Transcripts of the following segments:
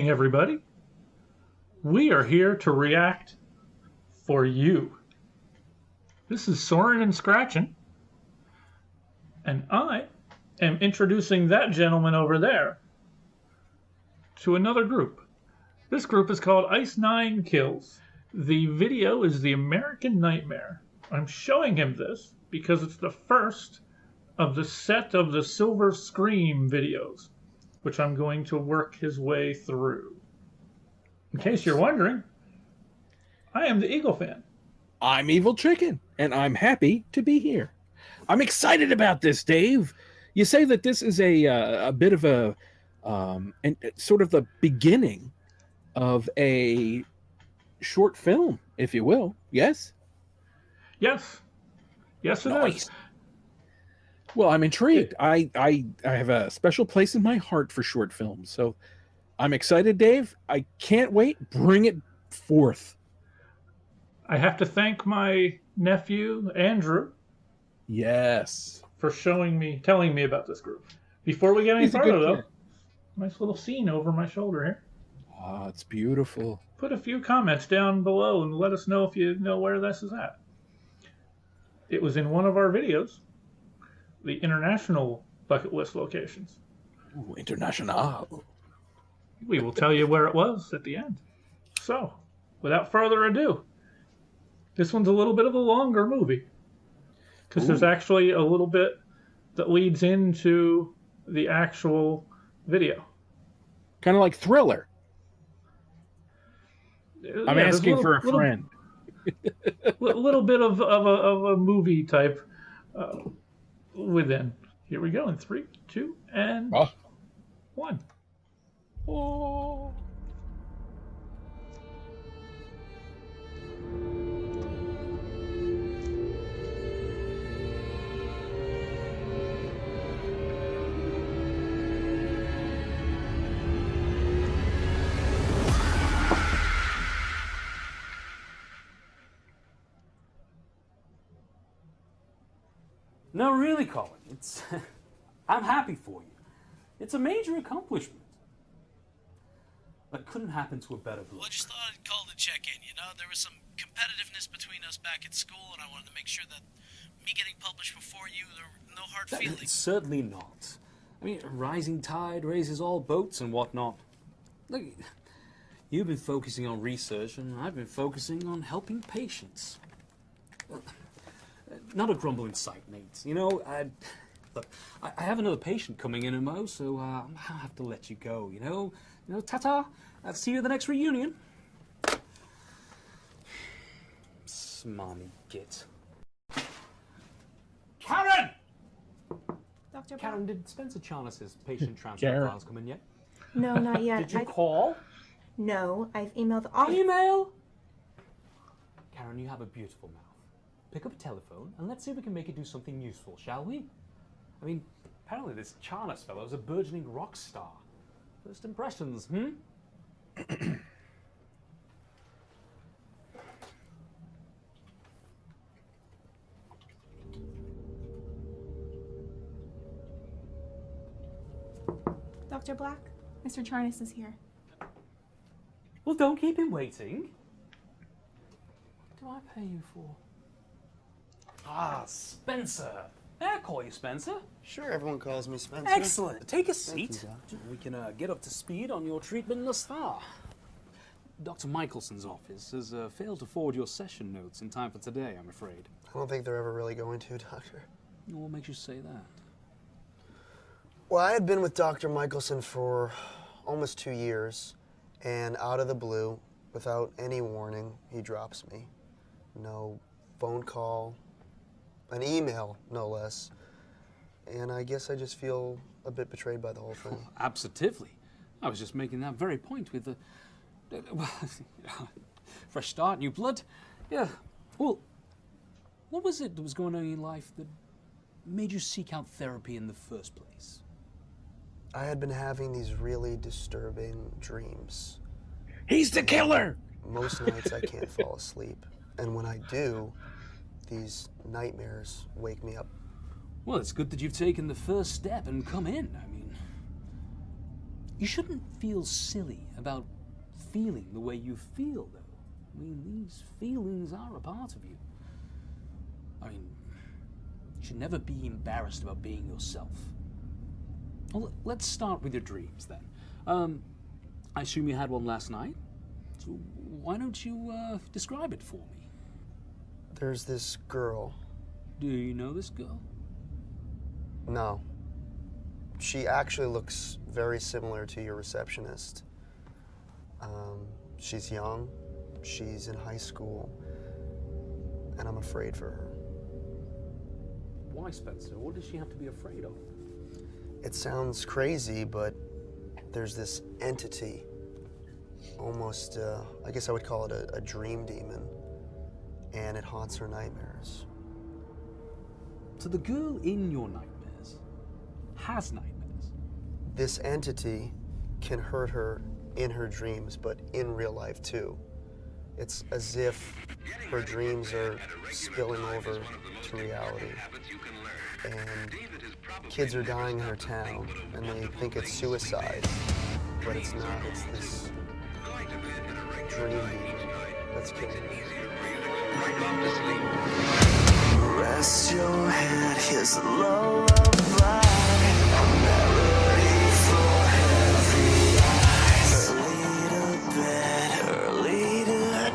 evening, everybody. We are here to react for you. This is Soarin Scratchin, and I am introducing that gentleman over there to another group. This group is called Ice 9 Kills. The video is The American Nightmare. I'm showing him this because it's the first of the set of the Silver Scream videos, which I'm going to work his way through. In case you're wondering, I am the EagleFan. I'm Evil Chicken, and I'm happy to be here. I'm excited about this, Dave. You say that this is a bit of a sort of the beginning of a short film, if you will. Yes? Yes. Yes, it is. Well, I'm intrigued. I have a special place in my heart for short films, so I'm excited, Dave. I can't wait. Bring it forth. I have to thank my nephew, Andrew. Yes. For telling me about this group. Before we get any further, though, nice little scene over my shoulder here. Oh, it's beautiful. Put a few comments down below and let us know if you know where this is at. It was in one of our videos, the international bucket list locations. Ooh, international. We will tell you where it was at the end. So, without further ado, this one's a little bit of a longer movie, because there's actually a little bit that leads into the actual video. Kind of like Thriller. I'm asking for a friend. A little bit of a movie type within. Here we go in 3, 2, and 1. Oh. No, really, Colin. I'm happy for you. It's a major accomplishment. But couldn't happen to a better group. Well, I just thought I'd call to check in. You know, there was some competitiveness between us back at school, and I wanted to make sure that me getting published before you, there were no hard feelings. Certainly not. I mean, a rising tide raises all boats and whatnot. Look, you've been focusing on research, and I've been focusing on helping patients. Not a grumble in sight, Nate. You know, look, I have another patient coming in, Mo, so I'll have to let you go, you know? Ta-ta. I'll see you at the next reunion. Smarmy git. Karen! Dr. Karen, did Spencer Charnes's patient transfer files come in yet? No, not yet. Did you call? No, I've emailed the office. Email? Karen, you have a beautiful mouth. Pick up a telephone and let's see if we can make it do something useful, shall we? I mean, apparently this Charnes fellow is a burgeoning rock star. First impressions, Dr. Black, Mr. Charnes is here. Well, don't keep him waiting. What do I pay you for? Ah, Spencer. May I call you Spencer? Sure, everyone calls me Spencer. Excellent. Take a seat. You, we can get up to speed on your treatment thus far. Dr. Michelson's office has failed to forward your session notes in time for today, I'm afraid. I don't think they're ever really going to, Doctor. What makes you say that? Well, I had been with Dr. Michelson for almost 2 years, and out of the blue, without any warning, he drops me. No phone call, an email, no less. And I guess I just feel a bit betrayed by the whole thing. Absolutely. I was just making that very point with the... fresh start, new blood. Yeah. Well, what was it that was going on in your life that made you seek out therapy in the first place? I had been having these really disturbing dreams. He's the killer! Most nights I can't fall asleep. And when I do, these nightmares wake me up. Well, it's good that you've taken the first step and come in. I mean, You shouldn't feel silly about feeling the way you feel, though. I mean, these feelings are a part of you. I mean, you should never be embarrassed about being yourself. Well, let's start with your dreams, then. I assume you had one last night? So why don't you describe it for me? There's this girl. Do you know this girl? No. She actually looks very similar to your receptionist. She's young, she's in high school, and I'm afraid for her. Why, Spencer? What does she have to be afraid of? It sounds crazy, but there's this entity, almost, I guess I would call it a dream demon, and it haunts her nightmares. So the girl in your nightmares has nightmares? This entity can hurt her in her dreams, but in real life too. It's as if her dreams are spilling over to reality. And kids are dying in her town, and they think it's suicide, but it's not. It's this dream demon that's killing her. Rest your head, here's a lullaby. A melody for heavy eyes. Early to bed, early to die.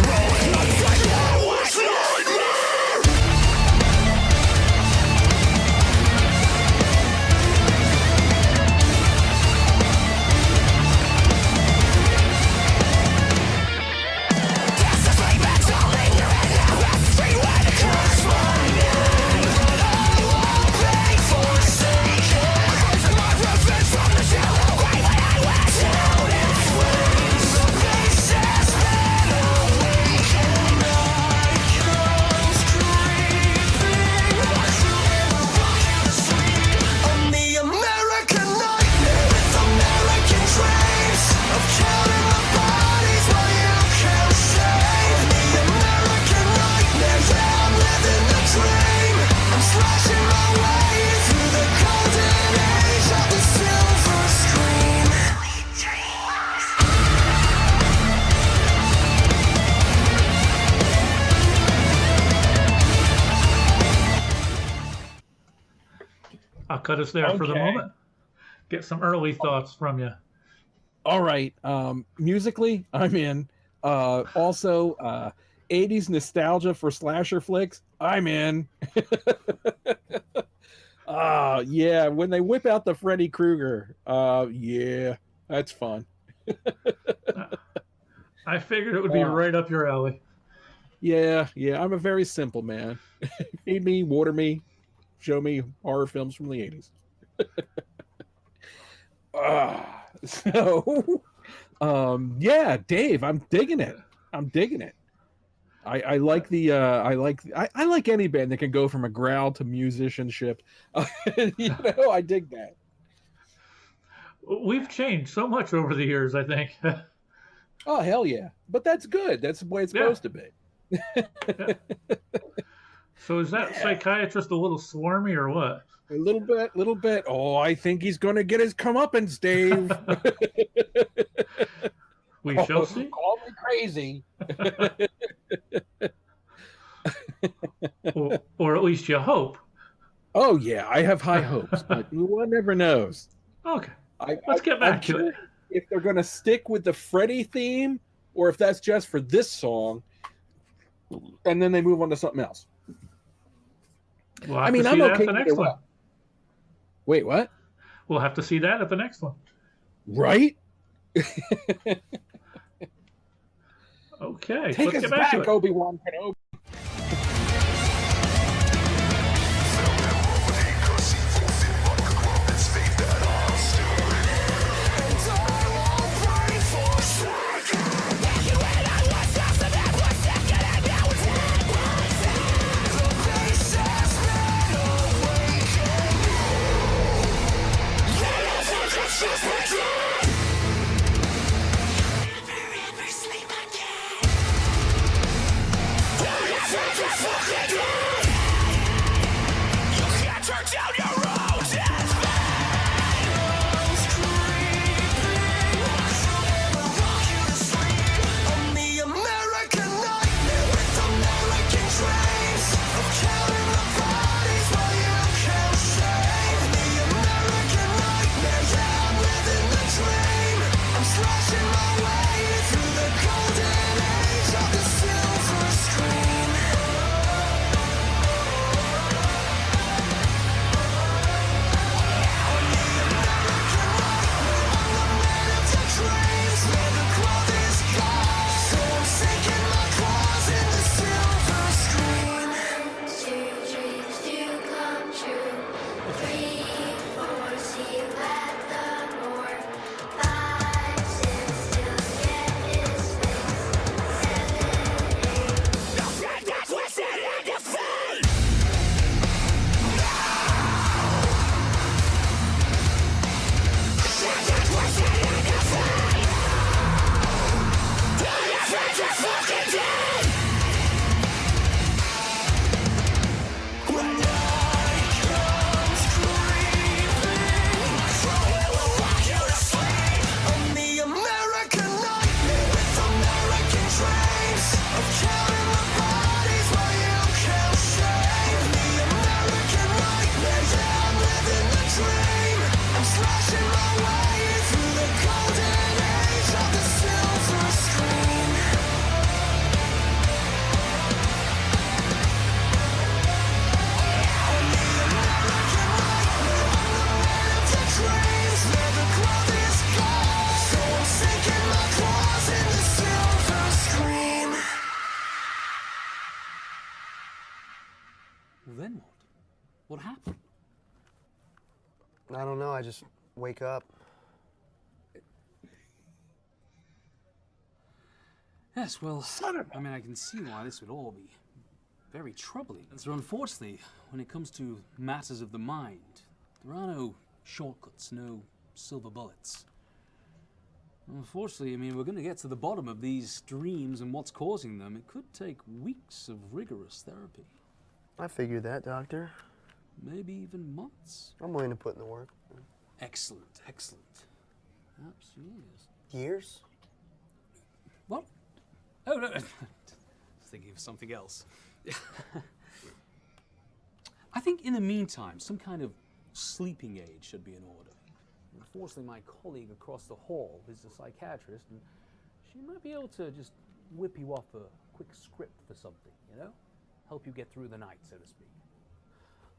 Rolling upside down, watch nightmare. I'll cut us there for the Okay. moment. Get some early thoughts from you. All right. Musically, I'm in. Also, 80s nostalgia for slasher flicks. I'm in. Yeah. When they whip out the Freddy Krueger. Yeah, that's fun. I figured it would be right up your alley. Yeah. I'm a very simple man. Feed me, water me, show me horror films from the 80s. Yeah, Dave, I'm digging it. I like the I like any band that can go from a growl to musicianship. I dig that. We've changed so much over the years, I think. Oh hell yeah! But that's good. That's the way it's supposed to be. So is that psychiatrist a little swarmy or what? A little bit. Oh, I think he's gonna get his comeuppance, Dave. We shall see. Call me crazy. or at least you hope. Oh yeah, I have high hopes, but one never knows. Okay, let's get back to it. If they're gonna stick with the Freddy theme, or if that's just for this song, and then they move on to something else. We'll I mean, I'm okay with the next one. Wait, what? We'll have to see that at the next one. Right? Okay, Take let's us get back to back, it. Obi-Wan Kenobi. Never sleep again. slashing my way through the golden age of the silver screen. On the American right, I'm the man of the dreams, where the cloth is gone, so I'm sinking my claws in the silver screen. Two dreams do come true. 3, 4, see you at the morgue. 5, 6, still get his face. 7, 8. That's what's in the face! That's what's in the face! All your friends are fucking dead! When night comes creeping, we will rock you to sleep. On the American nightmare with American dreams of counting the bodies while you count shame. The American nightmare, yeah, I'm living the dream. I'm slashing my way through the golden age of the silver screen. On the American nightmare, I'm the man of the dreams, where the cloth is gone, so I'm sinking my claws in the silver screen. Well, then what? What happened? I don't know. I just wake up. Yes, well, I mean, I can see why this would all be very troubling. And so, unfortunately, when it comes to matters of the mind, there are no shortcuts, no silver bullets. Unfortunately, I mean, we're going to get to the bottom of these dreams and what's causing them. It could take weeks of rigorous therapy, I figured that, Doctor. maybe even months. I'm willing to put in the work. Excellent, excellent. Absolutely. Years? What? Oh, no. I was thinking of something else. I think in the meantime, some kind of sleeping aid should be in order. Unfortunately, my colleague across the hall is a psychiatrist, and she might be able to just whip you off a quick script for something, you know? Help you get through the night, so to speak.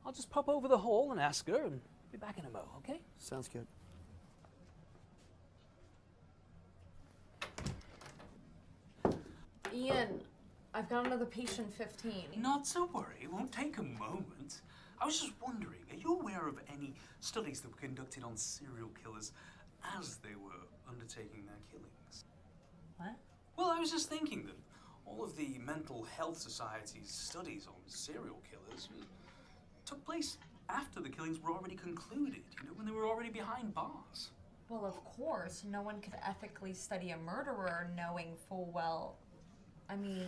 I'll just pop over the hall and ask her, and be back in a mo, okay? Sounds good. Ian, I've got another patient 15. Not to worry, it won't take a moment. I was just wondering, are you aware of any studies that were conducted on serial killers as they were undertaking their killings? What? Well, I was just thinking that all of the Mental Health Society's studies on serial killers took place after the killings were already concluded, you know, when they were already behind bars. Well, of course, no one could ethically study a murderer knowing full well. I mean,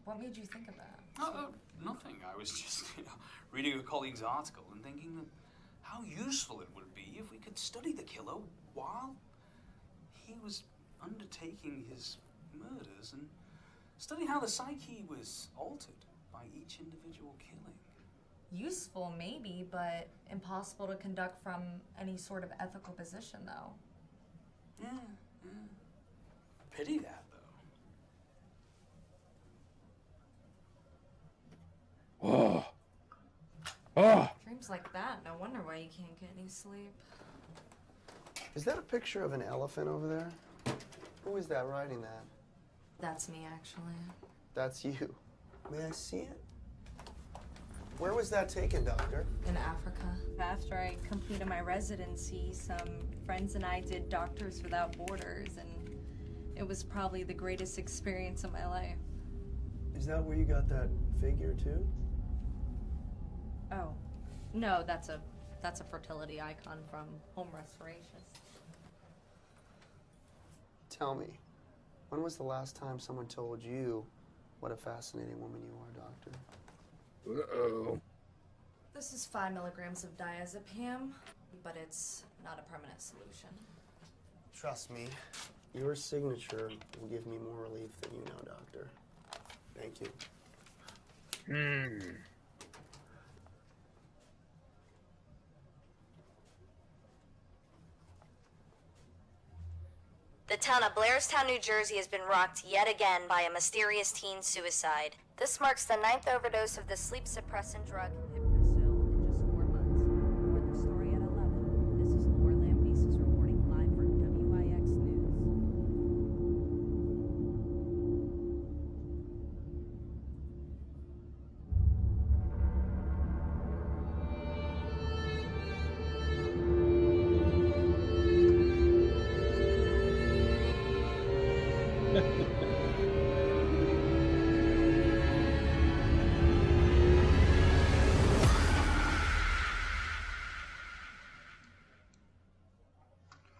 what made you think of that? Nothing. I was just, reading a colleague's article and thinking that how useful it would be if we could study the killer while he was undertaking his murders and study how the psyche was altered by each individual killing. Useful, maybe, but impossible to conduct from any sort of ethical position, though. Yeah. Pity that, though. Oh. Oh. Dreams like that, no wonder why you can't get any sleep. Is that a picture of an elephant over there? Who is that riding that? That's me, actually. That's you. May I see it? Where was that taken, Doctor? In Africa. After I completed my residency, some friends and I did Doctors Without Borders, and it was probably the greatest experience of my life. Is that where you got that figure, too? Oh. No, that's a fertility icon from Home Restoration. Tell me, when was the last time someone told you what a fascinating woman you are, Doctor? Uh-oh. This is 5 milligrams of diazepam, but it's not a permanent solution. Trust me, your signature will give me more relief than you know, Doctor. Thank you. The town of Blairstown, New Jersey has been rocked yet again by a mysterious teen suicide. This marks the 9th overdose of the sleep suppressant drug.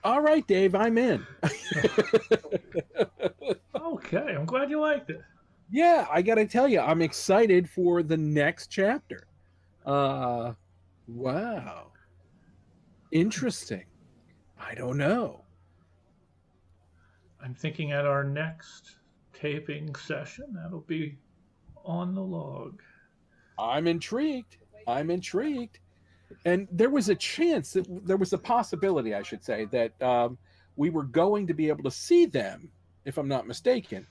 All right, Dave, I'm in. Okay, I'm glad you liked it. Yeah, I got to tell you, I'm excited for the next chapter. Wow. Interesting. I don't know. I'm thinking at our next taping session, that'll be on the log. I'm intrigued. And there was a chance that there was a possibility, I should say, that we were going to be able to see them, if I'm not mistaken.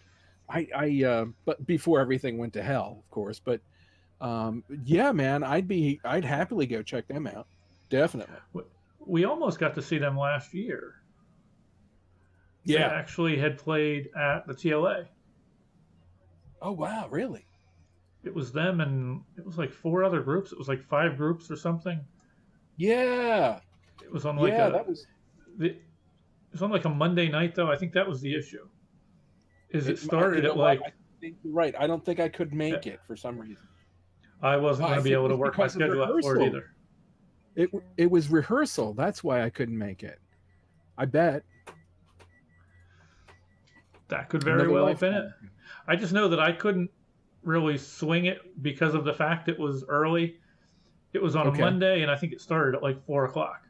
But before everything went to hell, of course. But yeah, man, I'd happily go check them out. Definitely. We almost got to see them last year. Yeah. They actually had played at the TLA. Oh wow, really? It was them and it was like 4 other groups. It was like 5 groups or something. Yeah. It was on like it was on like a Monday night though. I think that was the issue. It started at like. I think you're right. I don't think I could make it for some reason. I wasn't going to be able to work my schedule out for it either. It was rehearsal. That's why I couldn't make it. I bet. That could very well have been it. I just know that I couldn't really swing it because of the fact it was early. It was on a Monday, and I think it started at like 4 o'clock.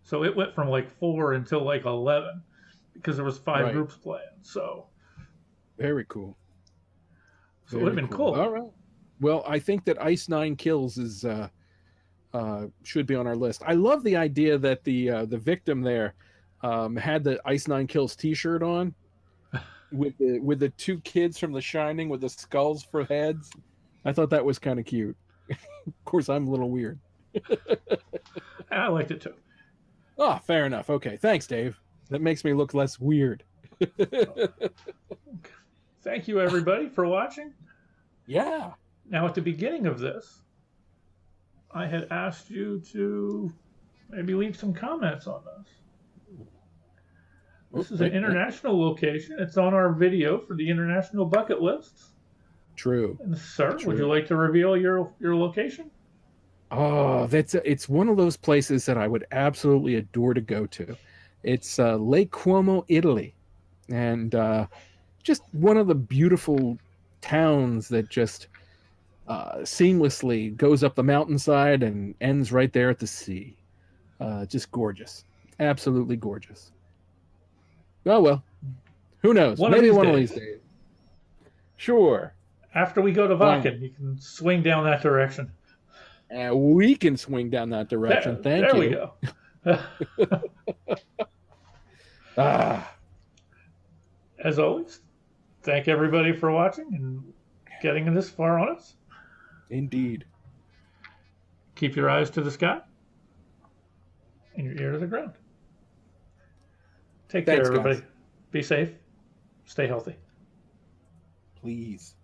So it went from like 4 until like 11 because there was 5 groups playing. So very cool. So it would have been cool. All right. Well, I think that Ice 9 Kills is should be on our list. I love the idea that the victim there had the Ice 9 Kills T-shirt on. With the 2 kids from The Shining with the skulls for heads. I thought that was kind of cute. Of course, I'm a little weird. I liked it too. Oh, fair enough. Okay, thanks, Dave. That makes me look less weird. Thank you, everybody, for watching. Yeah. Now, at the beginning of this, I had asked you to maybe leave some comments on this. This is an international location. It's on our video for the international bucket lists. True. And sir, would you like to reveal your location? Oh, it's one of those places that I would absolutely adore to go to. It's Lake Como, Italy, and just one of the beautiful towns that just seamlessly goes up the mountainside and ends right there at the sea. Just gorgeous, absolutely gorgeous. Oh, well, who knows? Maybe one of these days. Sure. After we go to Vakken, you can swing down that direction. And we can swing down that direction. Thank you. There we go. As always, thank everybody for watching and getting this far on us. Indeed. Keep your eyes to the sky and your ear to the ground. Take care, everybody. Be safe. Stay healthy. Please.